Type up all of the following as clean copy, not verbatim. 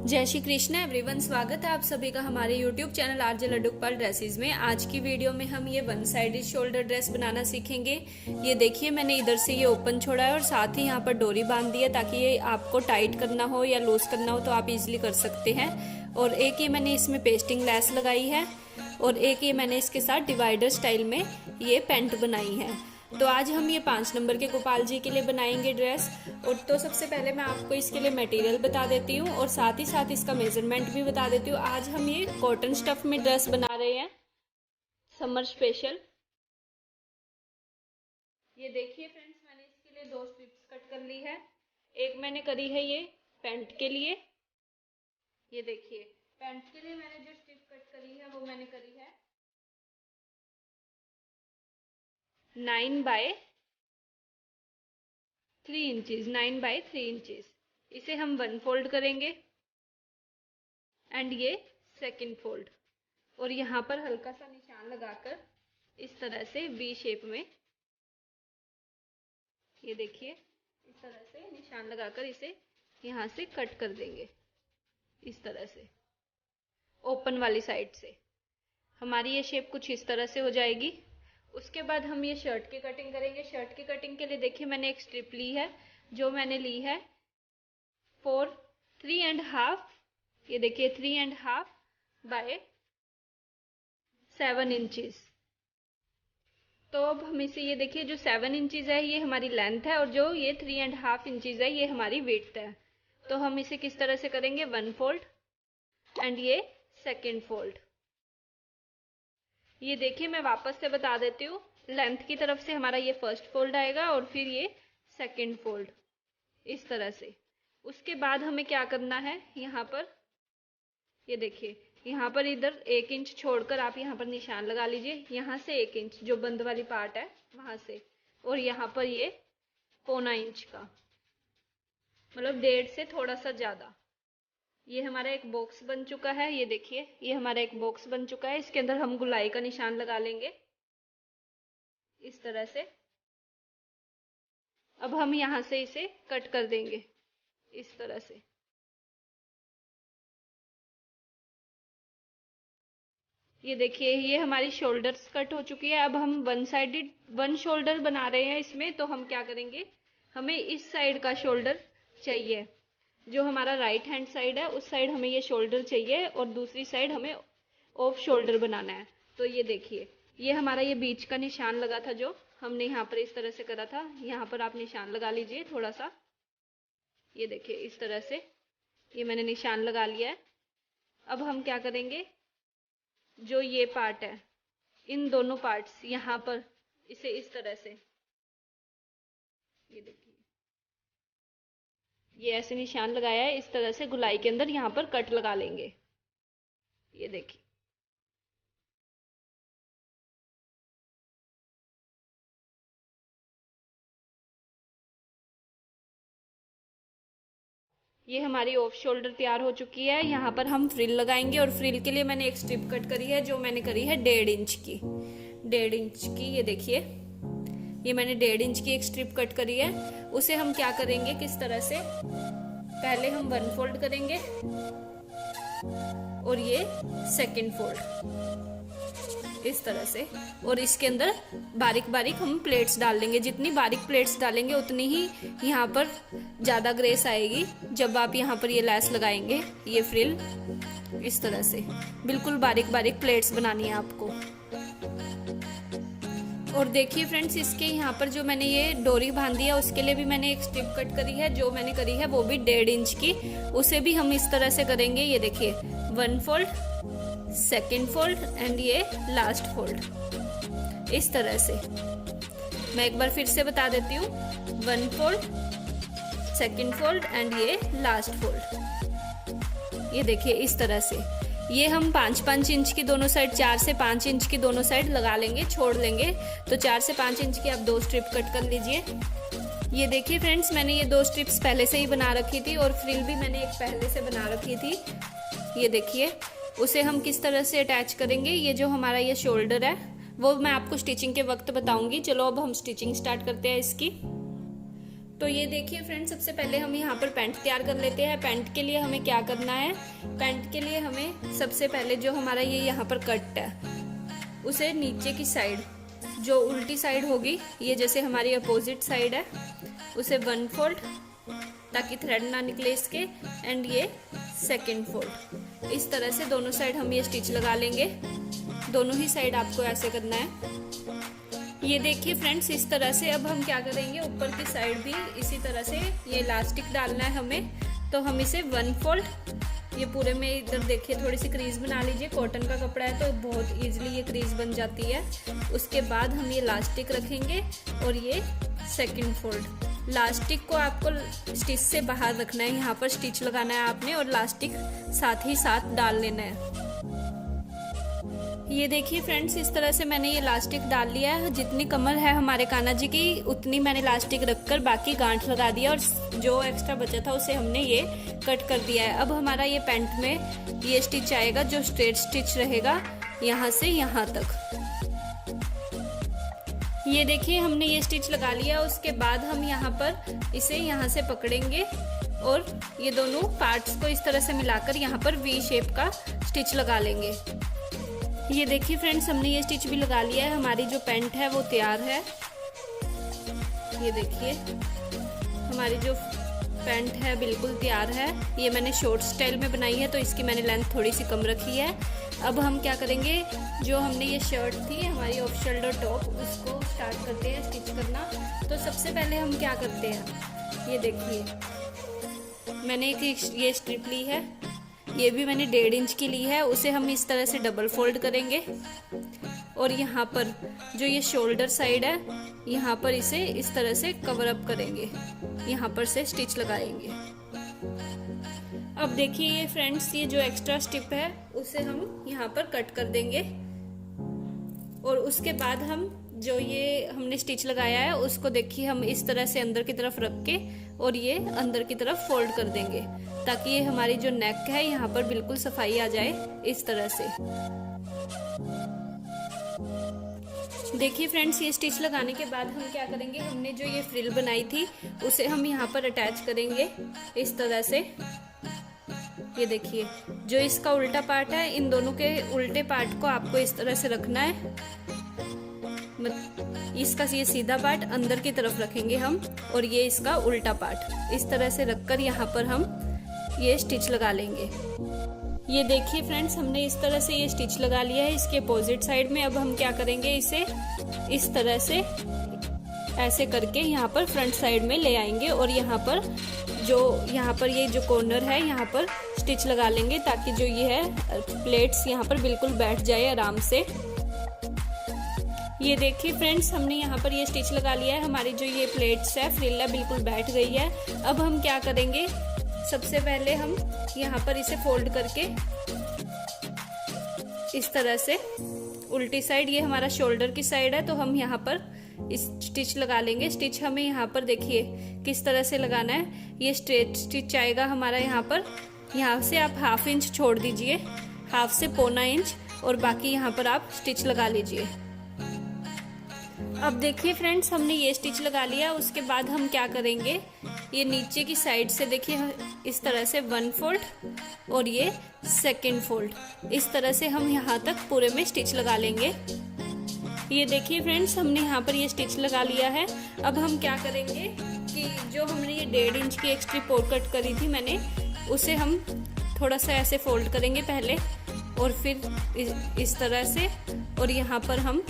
जय श्री कृष्ण एवरीवन, स्वागत है आप सभी का हमारे YouTube channel RJ Laddugopal dresses में। आज की वीडियो में हम ये वन साइडेड शोल्डर ड्रेस बनाना सीखेंगे। ये देखिए, मैंने इधर से ये ओपन छोड़ा है और साथ ही यहाँ पर डोरी बांध दी है ताकि ये आपको टाइट करना हो या लूज करना हो तो आप इजीली कर सकते हैं। और एक ये मैंने इसमें पेस्टिंग लेस लगाई है और एक ये मैंने इसके साथ डिवाइडर स्टाइल में ये पैंट बनाई है। तो आज हम ये 5 नंबर के गोपाल जी के लिए बनाएंगे ड्रेस। और तो सबसे पहले मैं आपको इसके लिए मटेरियल बता देती हूँ और साथ ही साथ इसका मेजरमेंट भी बता देती हूँ। आज हम ये कॉटन स्टफ में ड्रेस बना रहे हैं, समर स्पेशल। ये देखिए फ्रेंड्स, मैंने इसके लिए 2 स्ट्रिप्स कट कर ली है। एक मैंने करी है ये पैंट के लिए। ये देखिए, पैंट के लिए मैंने जो स्ट्रिप कट करी है वो मैंने करी है 9 बाय 3 इंचेस, 9 बाय 3 इंचेस। इसे हम 1 फोल्ड करेंगे एंड ये 2nd फोल्ड। और यहाँ पर हल्का सा निशान लगाकर इस तरह से वी शेप में, ये देखिए, इस तरह से निशान लगाकर इसे यहाँ से कट कर देंगे। इस तरह से ओपन वाली साइड से हमारी ये शेप कुछ इस तरह से हो जाएगी। उसके बाद हम ये शर्ट की कटिंग करेंगे। शर्ट की कटिंग के लिए देखिए, मैंने एक स्ट्रिप ली है जो मैंने ली है 3.5, ये देखिए 3.5 बाय 7 इंचेस। तो अब हम इसे, ये देखिए, जो 7 इंचेस है ये हमारी लेंथ है और जो ये 3.5 इंचेस है ये हमारी विड्थ है। तो हम इसे किस तरह से करेंगे, 1 फोल्ड एंड ये 2nd फोल्ड। ये देखिए, मैं वापस से बता देती हूँ। लेंथ की तरफ से हमारा ये 1st फोल्ड आएगा और फिर ये 2nd फोल्ड, इस तरह से। उसके बाद हमें क्या करना है, यहाँ पर ये देखिए, यहाँ पर इधर 1 इंच छोड़कर आप यहाँ पर निशान लगा लीजिए। यहाँ से 1 इंच जो बंद वाली पार्ट है वहां से, और यहाँ पर ये 0.25 इंच का, मतलब 1.5 से थोड़ा सा ज्यादा। ये हमारा एक बॉक्स बन चुका है। ये देखिए, ये हमारा एक बॉक्स बन चुका है। इसके अंदर हम गुलाई का निशान लगा लेंगे इस तरह से। अब हम यहाँ से इसे कट कर देंगे इस तरह से। ये देखिए, ये हमारी शोल्डर्स कट हो चुकी है। अब हम वन शोल्डर बना रहे हैं इसमें। तो हम क्या करेंगे, हमें इस साइड का शोल्डर चाहिए, जो हमारा राइट हैंड साइड है उस साइड हमें ये शोल्डर चाहिए और दूसरी साइड हमें ऑफ शोल्डर बनाना है। तो ये देखिए, ये हमारा ये बीच का निशान लगा था जो हमने यहाँ पर इस तरह से करा था। यहाँ पर आप निशान लगा लीजिए थोड़ा सा। ये देखिए, इस तरह से ये मैंने निशान लगा लिया है। अब हम क्या करेंगे, जो ये पार्ट है, इन दोनों पार्ट्स यहाँ पर इसे इस तरह से, ये देखिए, ये ऐसे निशान लगाया है। इस तरह से गुलाई के अंदर यहाँ पर कट लगा लेंगे। ये देखिए, ये हमारी ऑफ शोल्डर तैयार हो चुकी है। यहाँ पर हम फ्रिल लगाएंगे और फ्रिल के लिए मैंने एक स्ट्रिप कट करी है जो मैंने करी है 1.5 इंच की। 1.5 इंच की, ये देखिए, ये मैंने 1.5 इंच की एक स्ट्रिप कट करी है। उसे हम क्या करेंगे, किस तरह से, पहले हम 1 फोल्ड करेंगे और ये 2nd फोल्ड, इस तरह से। और इसके अंदर बारीक बारीक हम प्लेट्स डाल देंगे। जितनी बारीक प्लेट्स डालेंगे उतनी ही यहाँ पर ज्यादा ग्रेस आएगी जब आप यहाँ पर ये लेस लगाएंगे। ये फ्रिल इस तरह से बिल्कुल बारीक बारीक प्लेट्स बनानी है आपको। और देखिए फ्रेंड्स, इसके यहाँ पर जो मैंने ये डोरी बांधी है उसके लिए भी मैंने एक स्ट्रिप कट करी है जो मैंने करी है वो भी 1.5 इंच की। उसे भी हम इस तरह से करेंगे। ये देखिए, 1 फोल्ड, 2nd फोल्ड एंड ये लास्ट फोल्ड, इस तरह से। मैं एक बार फिर से बता देती हूँ, 1 फोल्ड, 2nd फोल्ड एंड ये लास्ट फोल्ड। ये देखिए, इस तरह से ये हम 5-5 इंच की दोनों साइड, 4 से 5 इंच की दोनों साइड लगा लेंगे, छोड़ लेंगे। तो 4 से 5 इंच की आप 2 स्ट्रिप कट कर लीजिए। ये देखिए फ्रेंड्स, मैंने ये 2 स्ट्रिप्स पहले से ही बना रखी थी और फ्रिल भी मैंने एक पहले से बना रखी थी। ये देखिए, उसे हम किस तरह से अटैच करेंगे। ये जो हमारा ये शोल्डर है वो मैं आपको स्टिचिंग के वक्त बताऊंगी। चलो अब हम स्टिचिंग स्टार्ट करते हैं इसकी। तो ये देखिए फ्रेंड्स, सबसे पहले हम यहाँ पर पैंट तैयार कर लेते हैं। पैंट के लिए हमें क्या करना है, पैंट के लिए हमें सबसे पहले जो हमारा ये यहाँ पर कट है, उसे नीचे की साइड, जो उल्टी साइड होगी, ये जैसे हमारी अपोजिट साइड है, उसे 1 फोल्ड ताकि थ्रेड ना निकले इसके, एंड ये 2nd फोल्ड। इस तरह से दोनों साइड हम ये स्टिच लगा लेंगे। दोनों ही साइड आपको ऐसे करना है। ये देखिए फ्रेंड्स, इस तरह से अब हम क्या करेंगे, ऊपर की साइड भी इसी तरह से ये इलास्टिक डालना है हमें। तो हम इसे 1 फोल्ड, ये पूरे में इधर देखिए थोड़ी सी क्रीज बना लीजिए। कॉटन का कपड़ा है तो बहुत इजीली ये क्रीज बन जाती है। उसके बाद हम ये इलास्टिक रखेंगे और ये 2nd फोल्ड। इलास्टिक को आपको स्टिच से बाहर रखना है, यहाँ पर स्टिच लगाना है आपने, और इलास्टिक साथ ही साथ डाल लेना है। ये देखिए फ्रेंड्स, इस तरह से मैंने ये इलास्टिक डाल लिया है। जितनी कमर है हमारे कान्हा जी की, उतनी मैंने इलास्टिक रखकर बाकी गांठ लगा दिया, और जो एक्स्ट्रा बचा था उसे हमने ये कट कर दिया है। अब हमारा ये पैंट में ये स्टिच आएगा जो स्ट्रेट स्टिच रहेगा यहाँ से यहाँ तक। ये देखिए हमने ये स्टिच लगा लिया। उसके बाद हम यहाँ पर इसे यहाँ से पकड़ेंगे और ये दोनों पार्ट्स को इस तरह से मिलाकर यहाँ पर वी शेप का स्टिच लगा लेंगे। ये देखिए फ्रेंड्स, हमने ये स्टिच भी लगा लिया है। हमारी जो पैंट है वो तैयार है। ये देखिए हमारी जो पैंट है बिल्कुल तैयार है। ये मैंने शॉर्ट स्टाइल में बनाई है तो इसकी मैंने लेंथ थोड़ी सी कम रखी है। अब हम क्या करेंगे, जो हमने ये शर्ट थी हमारी ऑफ शोल्डर टॉप, उसको स्टार्ट करते हैं स्टिच करना। तो सबसे पहले हम क्या करते हैं, ये देखिए मैंने एक ये स्ट्रिप ली है, ये भी मैंने 1.5 इंच की ली है। उसे हम इस तरह से डबल फोल्ड करेंगे और यहाँ पर जो ये शोल्डर साइड है, यहाँ पर इसे इस तरह से कवर अप करेंगे, यहाँ पर से स्टिच लगाएंगे। अब देखिए ये फ्रेंड्स, ये जो एक्स्ट्रा स्टिप है उसे हम यहाँ पर कट कर देंगे, और उसके बाद हम जो ये हमने स्टिच लगाया है उसको देखिए हम इस तरह से अंदर की तरफ रख के और ये अंदर की तरफ फोल्ड कर देंगे, ताकि ये हमारी जो नेक है यहाँ पर बिल्कुल सफाई आ जाए इस तरह से। देखिए फ्रेंड्स, ये स्टिच लगाने के बाद हम क्या करेंगे, हमने जो ये फ्रिल बनाई थी उसे हम यहाँ पर अटैच करेंगे इस तरह से। ये देखिए जो इसका उल्टा पार्ट है, इन दोनों के उल्टे पार्ट को आपको इस तरह से रखना है। इसका ये सीधा पार्ट अंदर की तरफ रखेंगे हम, और ये इसका उल्टा पार्ट इस तरह से रखकर यहाँ पर हम ये स्टिच लगा लेंगे। ये देखिए फ्रेंड्स, हमने इस तरह से ये स्टिच लगा लिया है इसके अपोजिट साइड में। अब हम क्या करेंगे, इसे इस तरह से ऐसे करके यहाँ पर फ्रंट साइड में ले आएंगे, और यहाँ पर ये जो कॉर्नर है यहाँ पर स्टिच लगा लेंगे, ताकि जो ये है प्लेट्स यहाँ पर बिल्कुल बैठ जाए आराम से। ये देखिए फ्रेंड्स, हमने यहाँ पर ये स्टिच लगा लिया है। हमारी जो ये प्लेट्स है, फ्रिल है, बिल्कुल बैठ गई है। अब हम क्या करेंगे, सबसे पहले हम यहाँ पर इसे फोल्ड करके इस तरह से उल्टी साइड, ये हमारा शोल्डर की साइड है, तो हम यहाँ पर इस स्टिच लगा लेंगे। स्टिच हमें यहाँ पर देखिए किस तरह से लगाना है, ये स्ट्रेट स्टिच आएगा हमारा यहाँ पर। यहाँ से आप 1/2 इंच छोड़ दीजिए, 1/2 से 1.25 इंच, और बाकी यहाँ पर आप स्टिच लगा लीजिए। अब देखिए फ्रेंड्स, हमने ये स्टिच लगा लिया। उसके बाद हम क्या करेंगे, ये नीचे की साइड से देखिए इस तरह से 1 फोल्ड और ये 2nd फोल्ड, इस तरह से हम यहाँ तक पूरे में स्टिच लगा लेंगे। ये देखिए फ्रेंड्स, हमने यहाँ पर ये स्टिच लगा लिया है। अब हम क्या करेंगे कि जो हमने ये 1.5 इंच की एक स्ट्रिप और कट करी थी मैंने, उसे हम थोड़ा सा ऐसे फोल्ड करेंगे पहले, और फिर इस तरह से, और यहाँ पर हम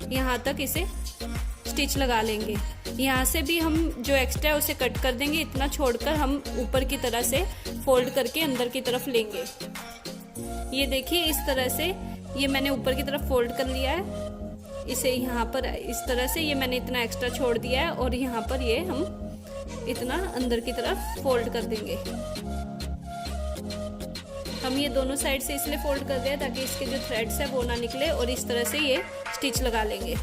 यहाँ तक इसे स्टिच लगा लेंगे। यहाँ से भी हम जो एक्स्ट्रा है उसे कट कर देंगे, इतना छोड़कर हम ऊपर की तरह से फोल्ड करके अंदर की तरफ लेंगे। ये देखिए इस तरह से ये मैंने ऊपर की तरफ फोल्ड कर लिया है। इसे यहाँ पर इस तरह से ये मैंने इतना एक्स्ट्रा छोड़ दिया है, और यहाँ पर ये हम इतना अंदर की तरफ फोल्ड कर देंगे। हम ये दोनों साइड से इसलिए फोल्ड कर रहे हैं ताकि इसके जो थ्रेड्स है वो ना निकले, और इस तरह से ये स्टिच लगा लेंगे।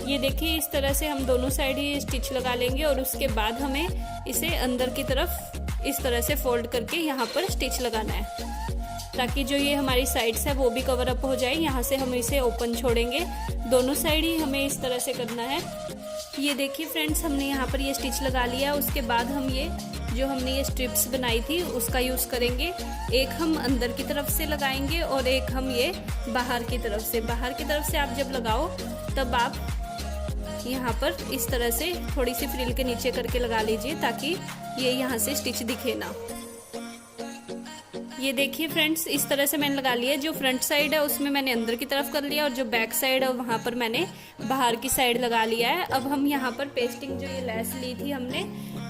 ये देखिए इस तरह से हम दोनों साइड ही स्टिच लगा लेंगे, और उसके बाद हमें इसे अंदर की तरफ इस तरह से फोल्ड करके यहाँ पर स्टिच लगाना है, ताकि जो ये हमारी साइड्स है वो भी कवर अप हो जाए। यहाँ से हम इसे ओपन छोड़ेंगे, दोनों साइड ही हमें इस तरह से करना है। ये देखिए फ्रेंड्स, हमने यहाँ पर ये स्टिच लगा लिया। उसके बाद हम ये जो हमने ये स्ट्रिप्स बनाई थी उसका यूज़ करेंगे। एक हम अंदर की तरफ से लगाएंगे और एक हम ये बाहर की तरफ से। बाहर की तरफ से आप जब लगाओ तब आप यहाँ पर इस तरह से थोड़ी सी फ्रिल के नीचे करके लगा लीजिए ताकि ये यहाँ से स्टिच दिखे ना। ये देखिए फ्रेंड्स, इस तरह से मैंने लगा लिया। जो फ्रंट साइड है उसमें मैंने अंदर की तरफ कर लिया और जो बैक साइड है वहाँ पर मैंने बाहर की साइड लगा लिया है। अब हम यहाँ पर पेस्टिंग जो ये लेस ली थी हमने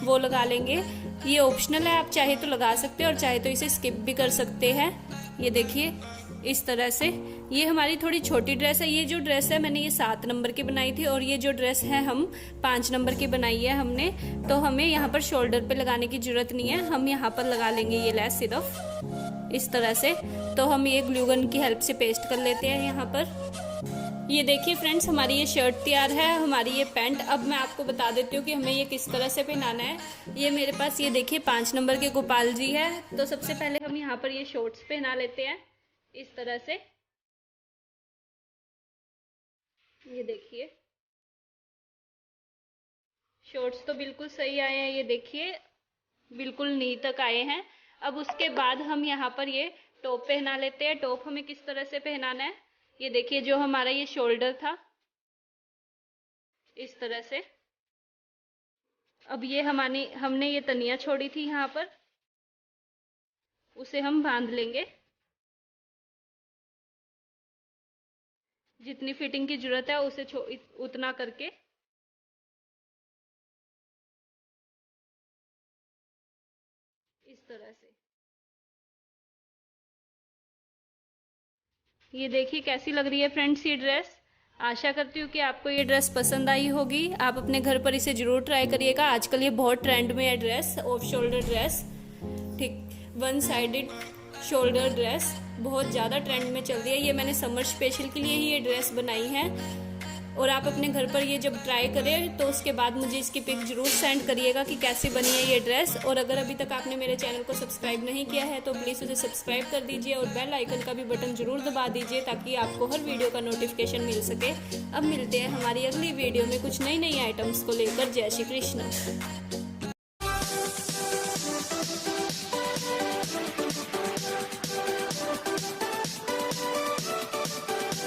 वो लगा लेंगे। ये ऑप्शनल है, आप चाहे तो लगा सकते हैं और चाहे तो इसे स्किप भी कर सकते हैं। ये देखिए इस तरह से। ये हमारी थोड़ी छोटी ड्रेस है। ये जो ड्रेस है मैंने ये 7 नंबर की बनाई थी और ये जो ड्रेस है हम 5 नंबर की बनाई है हमने। तो हमें यहाँ पर शोल्डर पे लगाने की जरूरत नहीं है, हम यहाँ पर लगा लेंगे ये लेस सिर्फ इस तरह से। तो हम ये ग्लू गन की हेल्प से पेस्ट कर लेते हैं यहाँ पर। ये देखिए फ्रेंड्स, हमारी ये शर्ट तैयार है, हमारी ये पैंट। अब मैं आपको बता देती हूँ कि हमें ये किस तरह से पहनाना है। ये मेरे पास ये देखिए 5 नंबर के गोपाल जी है। तो सबसे पहले हम यहाँ पर ये शॉर्ट्स पहना लेते हैं इस तरह से। ये देखिए शॉर्ट्स तो बिल्कुल सही आए हैं, ये देखिए बिल्कुल नी तक आए हैं। अब उसके बाद हम यहाँ पर ये टॉप पहना लेते हैं। टॉप हमें किस तरह से पहनाना है, ये देखिए जो हमारा ये शोल्डर था इस तरह से। अब ये हमने ये तनिया छोड़ी थी यहाँ पर, उसे हम बांध लेंगे। जितनी फिटिंग की जरूरत है उसे उतना करके इस तरह से। ये देखिए कैसी लग रही है फ्रेंड्स ये ड्रेस। आशा करती हूँ कि आपको ये ड्रेस पसंद आई होगी। आप अपने घर पर इसे जरूर ट्राई करिएगा। आजकल ये बहुत ट्रेंड में है ड्रेस, ऑफ शोल्डर ड्रेस, ठीक, 1 साइडेड शोल्डर ड्रेस बहुत ज़्यादा ट्रेंड में चल रही है। ये मैंने समर स्पेशल के लिए ही ये ड्रेस बनाई है और आप अपने घर पर ये जब ट्राई करें तो उसके बाद मुझे इसकी पिक जरूर सेंड करिएगा कि कैसी बनी है ये ड्रेस। और अगर अभी तक आपने मेरे चैनल को सब्सक्राइब नहीं किया है तो प्लीज़ उसे सब्सक्राइब कर दीजिए और बेल आइकन का भी बटन जरूर दबा दीजिए ताकि आपको हर वीडियो का नोटिफिकेशन मिल सके। अब मिलते हैं हमारी अगली वीडियो में कुछ नई आइटम्स को लेकर। जय श्री कृष्ण।